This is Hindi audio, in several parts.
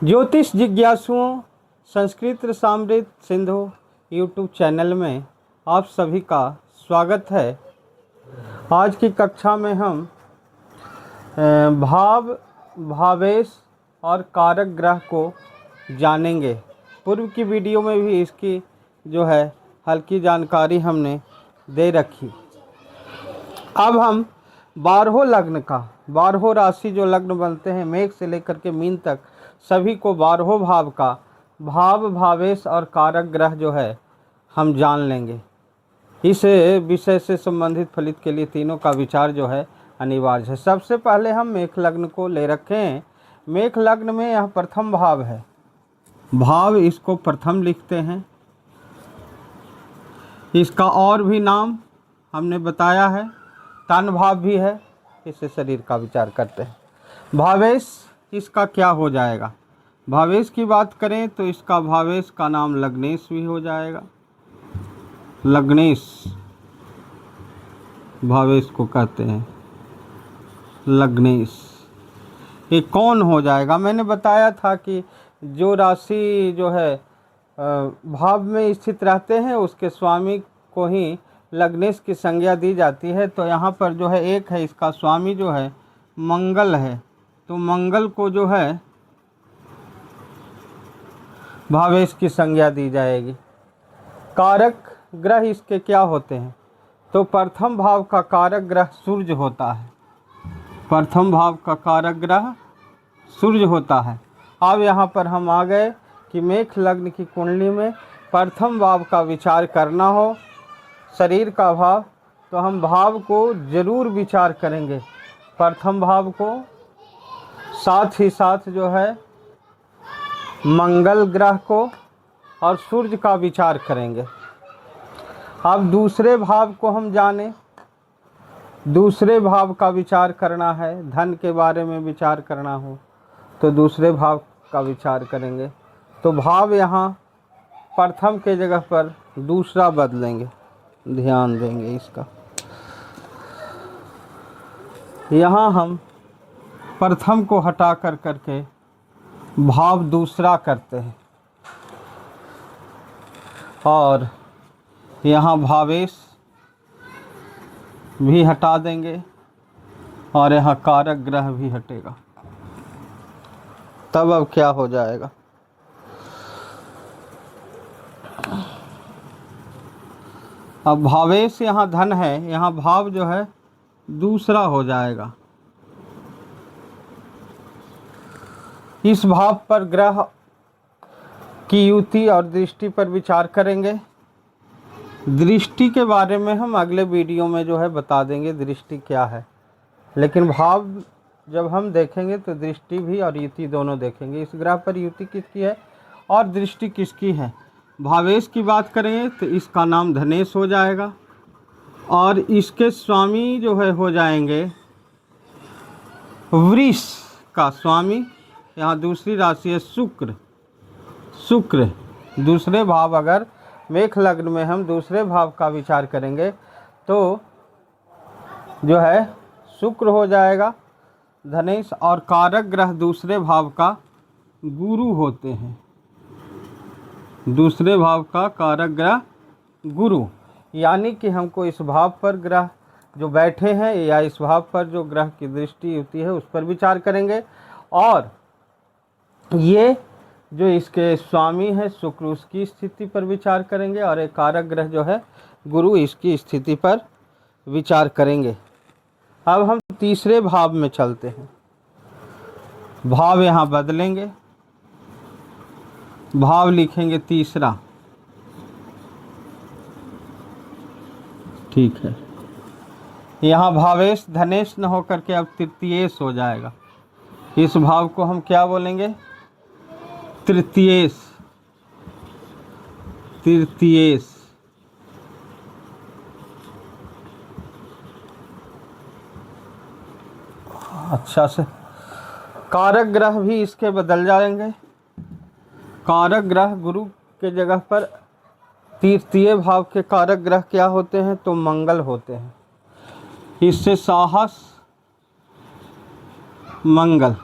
ज्योतिष जिज्ञासुओं संस्कृत रसामृत सिंधु यूट्यूब चैनल में आप सभी का स्वागत है। आज की कक्षा में हम भाव भावेश और कारक ग्रह को जानेंगे। पूर्व की वीडियो में भी इसकी जो है हल्की जानकारी हमने दे रखी। अब हम 12 लग्न का 12 राशि जो लग्न बनते हैं मेष से लेकर के मीन तक सभी को 12 भाव का भाव भावेश और कारक ग्रह जो है हम जान लेंगे। इस विषय से संबंधित फलित के लिए तीनों का विचार जो है अनिवार्य है। सबसे पहले हम मेष लग्न को ले रखे हैं। मेष लग्न में यह प्रथम भाव है। भाव इसको प्रथम लिखते हैं। इसका और भी नाम हमने बताया है, तन भाव भी है। इससे शरीर का विचार करते हैं। भावेश इसका क्या हो जाएगा? भावेश की बात करें तो इसका भावेश का नाम लग्नेश भी हो जाएगा। लग्नेश भावेश को कहते हैं लग्नेश। ये कौन हो जाएगा? मैंने बताया था कि जो राशि जो है भाव में स्थित रहते हैं उसके स्वामी को ही लग्नेश की संज्ञा दी जाती है। तो यहाँ पर जो है एक है, इसका स्वामी जो है मंगल है, तो मंगल को जो है भावेश की संज्ञा दी जाएगी। कारक ग्रह इसके क्या होते हैं? तो प्रथम भाव का कारक ग्रह सूर्य होता है। प्रथम भाव का कारक ग्रह सूर्य होता है। अब यहाँ पर हम आ गए कि मेष लग्न की कुंडली में प्रथम भाव का विचार करना हो, शरीर का भाव, तो हम भाव को जरूर विचार करेंगे। प्रथम भाव को साथ ही साथ जो है मंगल ग्रह को और सूर्य का विचार करेंगे। अब दूसरे भाव को हम जाने। दूसरे भाव का विचार करना है, धन के बारे में विचार करना हो तो दूसरे भाव का विचार करेंगे। तो भाव यहाँ प्रथम के जगह पर दूसरा बदलेंगे, ध्यान देंगे इसका। यहाँ हम प्रथम को हटा कर करके भाव दूसरा करते हैं और यहाँ भावेश भी हटा देंगे और यहाँ कारक ग्रह भी हटेगा। तब अब क्या हो जाएगा? अब भावेश यहाँ धन है, यहाँ भाव जो है दूसरा हो जाएगा। इस भाव पर ग्रह की युति और दृष्टि पर विचार करेंगे। दृष्टि के बारे में हम अगले वीडियो में जो है बता देंगे दृष्टि क्या है, लेकिन भाव जब हम देखेंगे तो दृष्टि भी और युति दोनों देखेंगे। इस ग्रह पर युति किसकी है और दृष्टि किसकी है। भावेश की बात करेंगे तो इसका नाम धनेश हो जाएगा और इसके स्वामी जो है हो जाएंगे वृष का स्वामी। यहाँ दूसरी राशि है शुक्र। शुक्र दूसरे भाव, अगर मेष लग्न में हम दूसरे भाव का विचार करेंगे तो जो है शुक्र हो जाएगा धनेश। और कारक ग्रह दूसरे भाव का गुरु होते हैं। दूसरे भाव का कारक ग्रह गुरु, यानी कि हमको इस भाव पर ग्रह जो बैठे हैं या इस भाव पर जो ग्रह की दृष्टि होती है उस पर विचार करेंगे। और ये जो इसके स्वामी है शुक्र, उसकी स्थिति पर विचार करेंगे और एक कारक ग्रह जो है गुरु, इसकी स्थिति पर विचार करेंगे। अब हम तीसरे भाव में चलते हैं। भाव यहाँ बदलेंगे, भाव लिखेंगे तीसरा। ठीक है, यहाँ भावेश धनेश न होकर के अब तृतीयेश हो जाएगा। इस भाव को हम क्या बोलेंगे? तृतीयेश। तृतीयेश। अच्छा से कारक ग्रह भी इसके बदल जाएंगे। कारक ग्रह गुरु के जगह पर तृतीय भाव के कारक ग्रह क्या होते हैं? तो मंगल होते हैं। इससे साहस मंगल।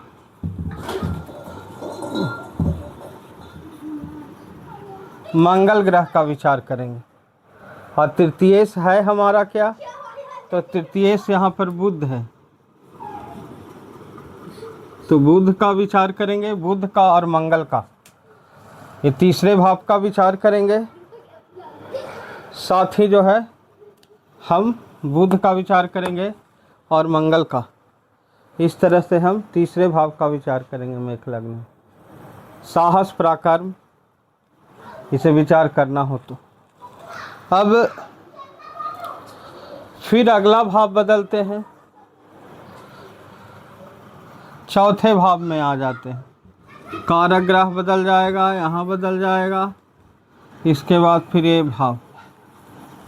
मंगल ग्रह का विचार करेंगे। और तृतीयेश है हमारा क्या, तो तृतीयेश यहाँ पर बुध है, तो बुध का विचार करेंगे, बुध का और मंगल का। ये तीसरे भाव का विचार करेंगे। साथ ही जो है हम बुध का विचार करेंगे और मंगल का। इस तरह से हम तीसरे भाव का विचार करेंगे मेष लग्न में। साहस पराक्रम इसे विचार करना हो तो। अब फिर अगला भाव बदलते हैं, चौथे भाव में आ जाते हैं। कारक ग्रह बदल जाएगा, यहाँ बदल जाएगा। इसके बाद फिर ये भाव,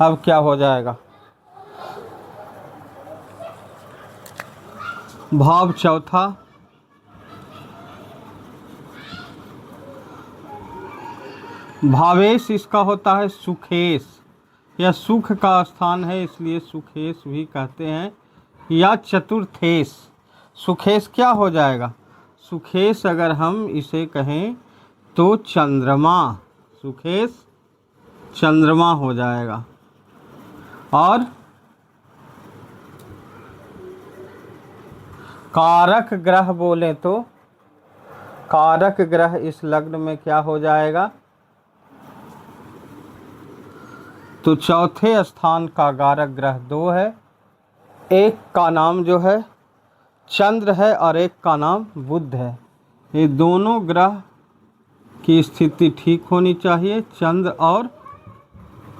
अब क्या हो जाएगा, भाव चौथा, भावेश इसका होता है सुखेश, यह सुख का स्थान है इसलिए सुखेश भी कहते हैं, या चतुर्थेश। सुखेश क्या हो जाएगा, सुखेश अगर हम इसे कहें तो चंद्रमा, सुखेश चंद्रमा हो जाएगा। और कारक ग्रह बोले तो कारक ग्रह इस लग्न में क्या हो जाएगा, तो चौथे स्थान का कारक ग्रह दो है, एक का नाम जो है चंद्र है और एक का नाम बुध है। ये दोनों ग्रह की स्थिति ठीक होनी चाहिए, चंद्र और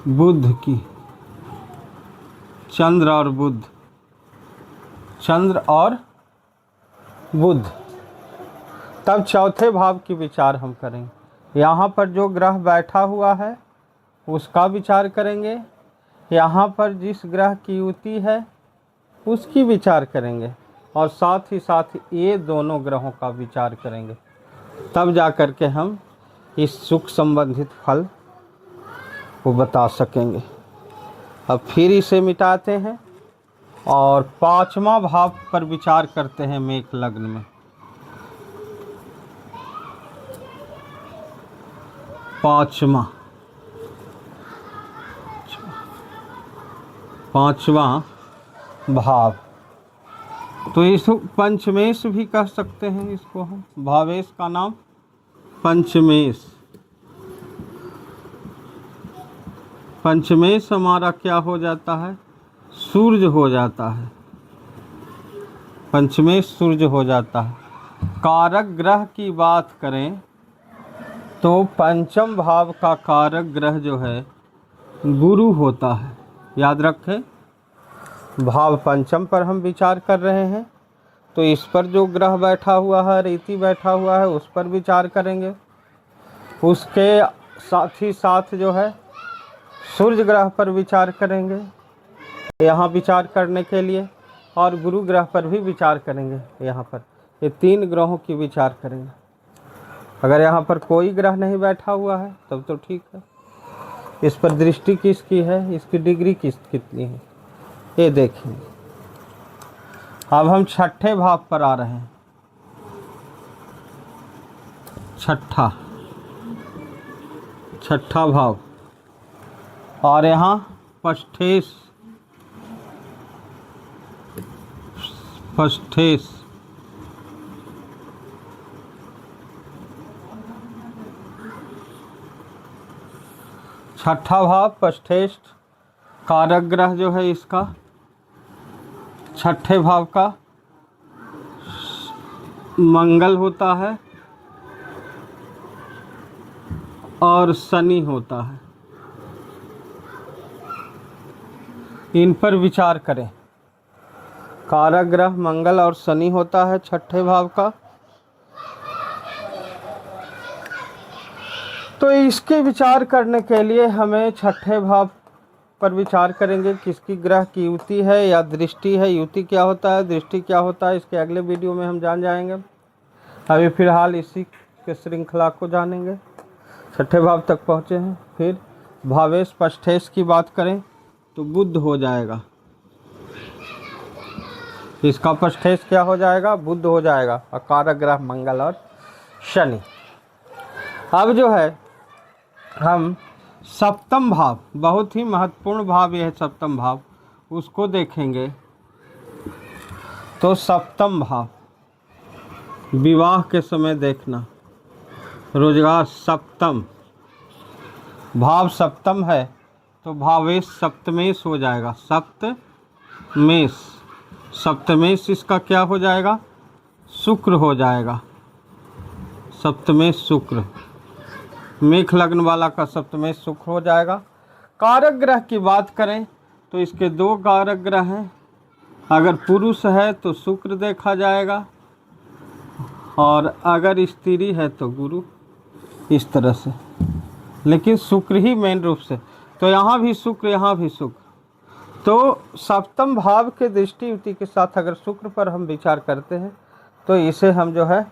बुध की, चंद्र और बुध, चंद्र और बुध। तब चौथे भाव की विचार हम करेंगे। यहाँ पर जो ग्रह बैठा हुआ है उसका विचार करेंगे, यहाँ पर जिस ग्रह की युति है उसकी विचार करेंगे, और साथ ही साथ ये दोनों ग्रहों का विचार करेंगे। तब जा कर के हम इस सुख संबंधित फल को बता सकेंगे। अब फिर इसे मिटाते हैं और पांचवा भाव पर विचार करते हैं मेष लग्न में। पांचवा भाव, तो इस पंचमेश भी कह सकते हैं इसको हम, भावेश का नाम पंचमेश। पंचमेश हमारा क्या हो जाता है, सूर्य हो जाता है, पंचमेश सूर्य हो जाता है। कारक ग्रह की बात करें तो पंचम भाव का कारक ग्रह जो है गुरु होता है। याद रखें, भाव पंचम पर हम विचार कर रहे हैं, तो इस पर जो ग्रह बैठा हुआ है, रीति बैठा हुआ है, उस पर विचार करेंगे। उसके साथ ही साथ जो है सूर्य ग्रह पर विचार करेंगे यहाँ विचार करने के लिए, और गुरु ग्रह पर भी विचार करेंगे यहाँ पर। ये तीन ग्रहों की विचार करेंगे। अगर यहाँ पर कोई ग्रह नहीं बैठा हुआ है तब तो ठीक है। इस पर दृष्टि किसकी है, इसकी डिग्री कितनी है, ये देखेंगे। अब हम छठे भाव पर आ रहे हैं। छठा भाव, और यहाँ पष्ठेश, छठा भाव पष्ठेश कारक ग्रह जो है इसका, छठे भाव का मंगल होता है और शनि होता है। इन पर विचार करें। कारक ग्रह मंगल और शनि होता है छठे भाव का, तो इसके विचार करने के लिए हमें छठे भाव पर विचार करेंगे। किसकी ग्रह की युति है या दृष्टि है, युति क्या होता है, दृष्टि क्या होता है, इसके अगले वीडियो में हम जान जाएंगे। अभी फिलहाल इसी के श्रृंखला को जानेंगे। छठे भाव तक पहुँचे हैं। फिर भावेश पष्ठेश की बात करें तो बुध हो जाएगा, इसका पष्ठेश क्या हो जाएगा, बुध हो जाएगा, और कारक ग्रह मंगल और शनि। अब जो है हम सप्तम भाव, बहुत ही महत्वपूर्ण भाव यह है सप्तम भाव, उसको देखेंगे। तो सप्तम भाव विवाह के समय देखना, रोजगार सप्तम भाव सप्तम है तो भावेश सप्तमेश हो जाएगा, सप्तमेश। सप्तमेश इसका क्या हो जाएगा? शुक्र हो जाएगा, सप्तमेश शुक्र। मेष लग्न वाला का सप्तमेश शुक्र हो जाएगा। कारक ग्रह की बात करें तो इसके 2 कारक ग्रह हैं। अगर पुरुष है तो शुक्र देखा जाएगा, और अगर स्त्री है तो गुरु, इस तरह से। लेकिन शुक्र ही मेन रूप से, तो यहाँ भी शुक्र, यहाँ भी शुक्र। तो सप्तम भाव के दृष्टि युति के साथ अगर शुक्र पर हम विचार करते हैं तो इसे हम जो है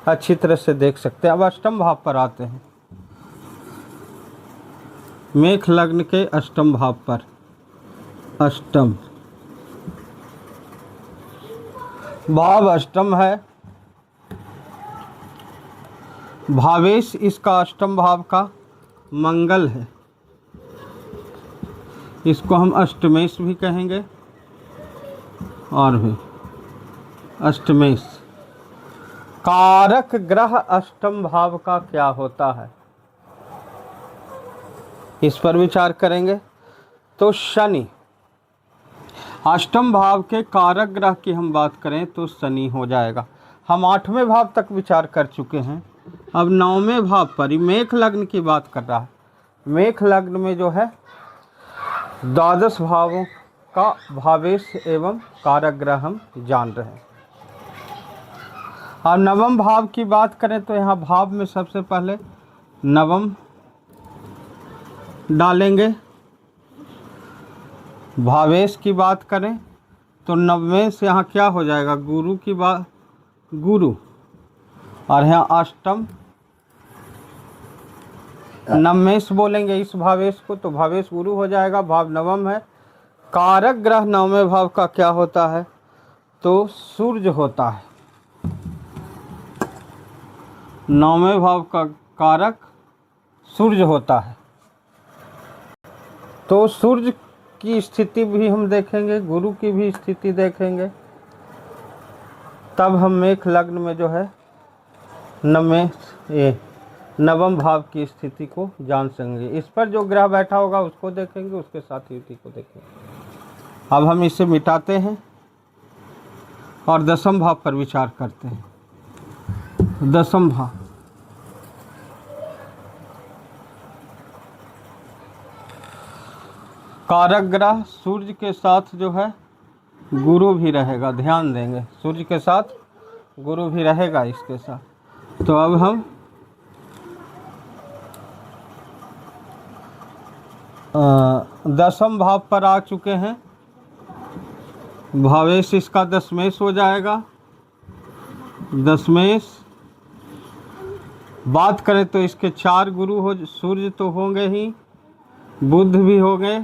अच्छी तरह से देख सकते हैं। अब अष्टम भाव पर आते हैं, मेष लग्न के अष्टम भाव पर। अष्टम भाव अष्टम है, भावेश इसका अष्टम भाव का मंगल है, इसको हम अष्टमेश भी कहेंगे और भी अष्टमेश। कारक ग्रह अष्टम भाव का क्या होता है, इस पर विचार करेंगे। तो शनि, अष्टम भाव के कारक ग्रह की हम बात करें तो शनि हो जाएगा। हम 8वें भाव तक विचार कर चुके हैं, अब 9वें भाव पर मेष लग्न की बात कर रहा है। मेष लग्न में जो है 12 भावों का भावेश एवं कारक ग्रह हम जान रहे हैं। अब नवम भाव की बात करें तो यहाँ भाव में सबसे पहले नवम डालेंगे। भावेश की बात करें तो नवमें से यहाँ क्या हो जाएगा, गुरु की बात, गुरु, और यहाँ अष्टम नवमेश बोलेंगे इस भावेश को, तो भावेश गुरु हो जाएगा। भाव नवम है। कारक ग्रह 9वें भाव का क्या होता है, तो सूर्य होता है। 9वें भाव का कारक सूर्य होता है। तो सूर्य की स्थिति भी हम देखेंगे, गुरु की भी स्थिति देखेंगे, तब हम मेष लग्न में जो है नवम भाव की स्थिति को जान सकेंगे। इस पर जो ग्रह बैठा होगा उसको देखेंगे, उसके साथ युति को देखेंगे। अब हम इसे मिटाते हैं और दसम भाव पर विचार करते हैं। दसम भाव, कारक ग्रह सूर्य के साथ जो है गुरु भी रहेगा, ध्यान देंगे, सूर्य के साथ गुरु भी रहेगा इसके साथ। तो अब हम दसम भाव पर आ चुके हैं। भावेश इसका दशमेश हो जाएगा। दशमेश बात करें तो इसके 4 गुरु हो, सूर्य तो होंगे ही, बुध भी होंगे।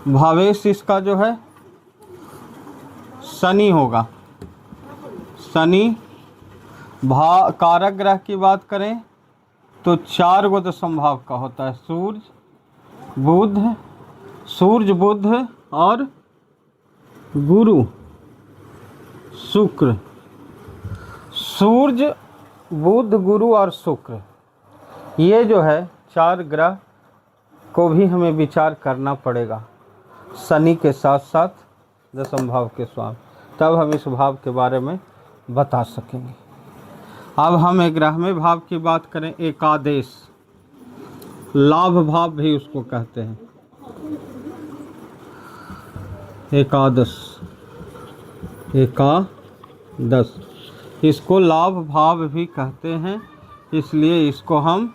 भावेश इसका जो है शनि होगा। शनि कारक ग्रह की बात करें तो 4 गो दशम भाव का होता है, सूर्य बुध और गुरु शुक्र। सूर्य बुध गुरु और शुक्र, ये जो है 4 ग्रह को भी हमें विचार करना पड़ेगा, शनि के साथ साथ दशम भाव के स्वामी, तब हम इस भाव के बारे में बता सकेंगे। अब हम 11वें भाव की बात करें, एकादश, लाभ भाव भी उसको कहते हैं, एकादश, इसको लाभ भाव भी कहते हैं, इसलिए इसको हम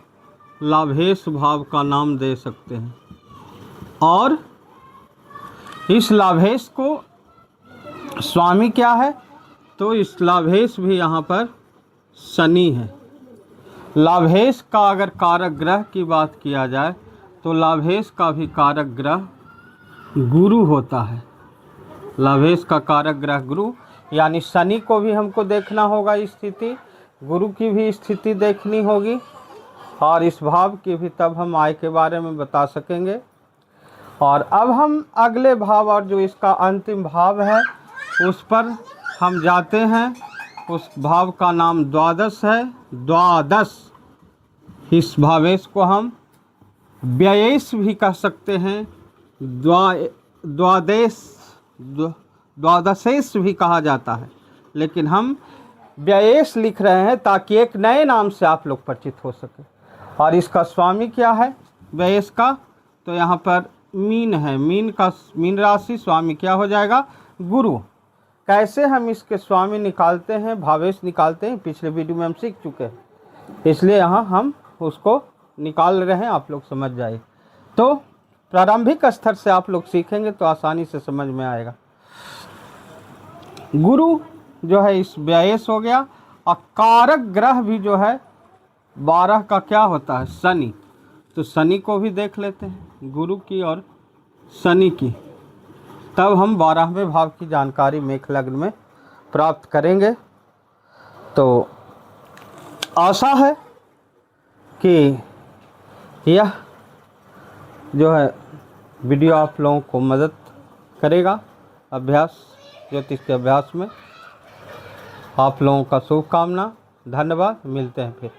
लाभेश भाव का नाम दे सकते हैं। और इस लाभेश को स्वामी क्या है, तो इस लाभेश भी यहाँ पर शनि है। लाभेश का अगर कारक ग्रह की बात किया जाए तो लाभेश का भी कारक ग्रह गुरु होता है। लाभेश का कारक ग्रह गुरु, यानी शनि को भी हमको देखना होगा स्थिति, गुरु की भी स्थिति देखनी होगी, और इस भाव की भी तब हम आय के बारे में बता सकेंगे। और अब हम अगले भाव और जो इसका अंतिम भाव है उस पर हम जाते हैं। उस भाव का नाम द्वादश है। द्वादश, इस भावेश को हम व्ययेश भी कह सकते हैं, द्वादेश, द्वादशेश भी कहा जाता है, लेकिन हम व्ययेश लिख रहे हैं ताकि एक नए नाम से आप लोग परिचित हो सके। और इसका स्वामी क्या है व्ययेश का? तो यहाँ पर मीन है, मीन राशि, स्वामी क्या हो जाएगा? गुरु। कैसे हम इसके स्वामी निकालते हैं, भावेश निकालते हैं, पिछले वीडियो में हम सीख चुके हैं, इसलिए यहाँ हम उसको निकाल रहे हैं, आप लोग समझ जाइए। तो प्रारंभिक स्तर से आप लोग सीखेंगे तो आसानी से समझ में आएगा। गुरु जो है इस व्ययेश हो गया। और कारक ग्रह भी जो है 12 का क्या होता है? शनि। तो शनि को भी देख लेते हैं, गुरु की और शनि की, तब हम 12वें भाव की जानकारी मेष लग्न में प्राप्त करेंगे। तो आशा है कि यह जो है वीडियो आप लोगों को मदद करेगा अभ्यास, ज्योतिष के अभ्यास में। आप लोगों का शुभकामना, धन्यवाद, मिलते हैं फिर।